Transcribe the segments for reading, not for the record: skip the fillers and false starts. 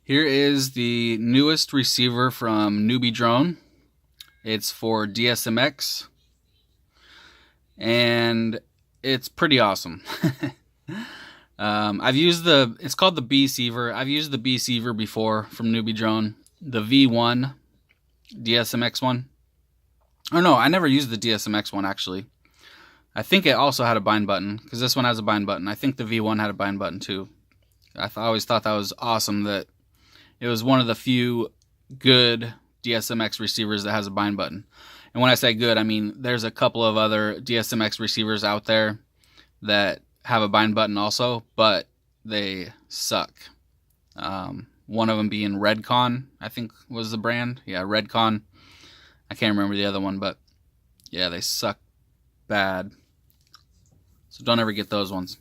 Here is the newest receiver from Newbeedrone. It's for dsmx, and it's pretty awesome. I've used it's called the beeceiver. I've used the beeceiver before from Newbeedrone, the V1 dsmx one. Oh no, I never used the dsmx one actually. I think it also had a bind button, because this one has a bind button. I think the V1 had a bind button too. I always thought that was awesome that it was one of the few good dsmx receivers that has a bind button. And when I say good, I mean there's a couple of other dsmx receivers out there that have a bind button also, but they suck. One of them being Redcon, I think was the brand. Yeah, Redcon. I can't remember the other one, but yeah, they suck bad. So don't ever get those ones.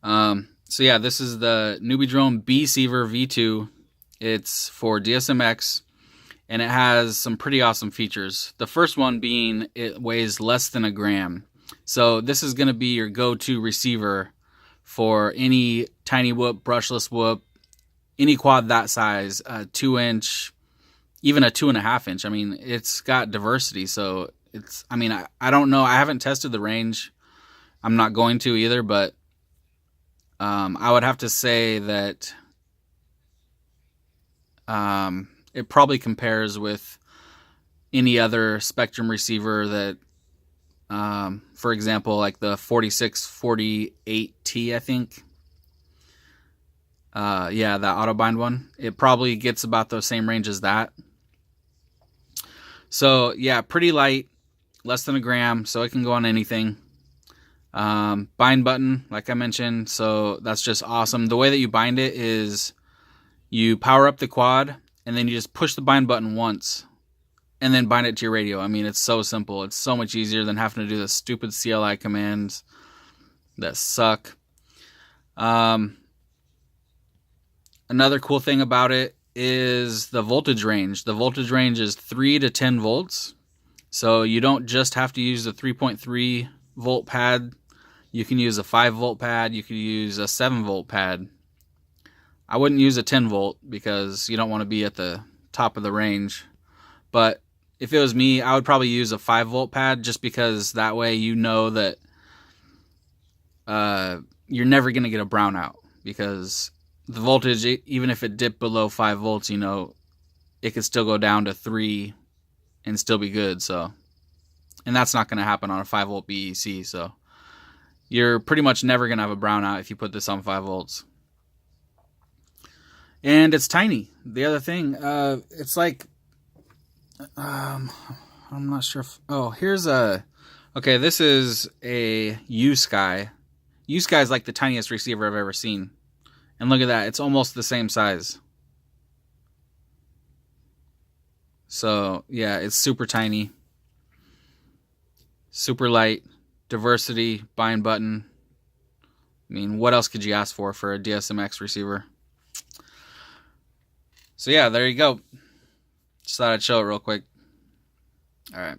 So yeah, this is the Newbeedrone beeceiver V2. It's for dsmx, and it has some pretty awesome features. The first one being it weighs less than a gram. So this is going to be your go-to receiver for any tiny whoop, brushless whoop, any quad that size, a 2-inch, even a 2.5 inch. I mean, it's got diversity. So it's, I mean, I don't know. I haven't tested the range. I'm not going to either, but I would have to say that it probably compares with any other Spectrum receiver that, for example, like the 4648T, I think. Yeah, that auto bind one. It probably gets about the same range as that. So yeah, pretty light, less than a gram, so it can go on anything. Bind button, like I mentioned, so that's just awesome. The way that you bind it is you power up the quad, and then you just push the bind button once, and then bind it to your radio. I mean, it's so simple. It's so much easier than having to do the stupid CLI commands that suck. Another cool thing about it is the voltage range. The voltage range is 3 to 10 volts. So you don't just have to use a 3.3 volt pad. You can use a 5 volt pad. You could use a 7 volt pad. I wouldn't use a 10 volt because you don't want to be at the top of the range. But if it was me, I would probably use a 5 volt pad, just because that way you know that you're never going to get a brownout, because the voltage, even if it dipped below 5 volts, you know, it could still go down to 3 and still be good. So, and that's not going to happen on a 5 volt BEC. So you're pretty much never going to have a brownout if you put this on 5 volts. And it's tiny. The other thing, it's like, I'm not sure if, oh, here's okay, this is a U-Sky. U-Sky is like the tiniest receiver I've ever seen. And look at that, it's almost the same size. So, yeah, it's super tiny. Super light. Diversity, bind button. I mean, what else could you ask for a dsmx receiver? So yeah, there you go. Just thought I'd show it real quick. All right.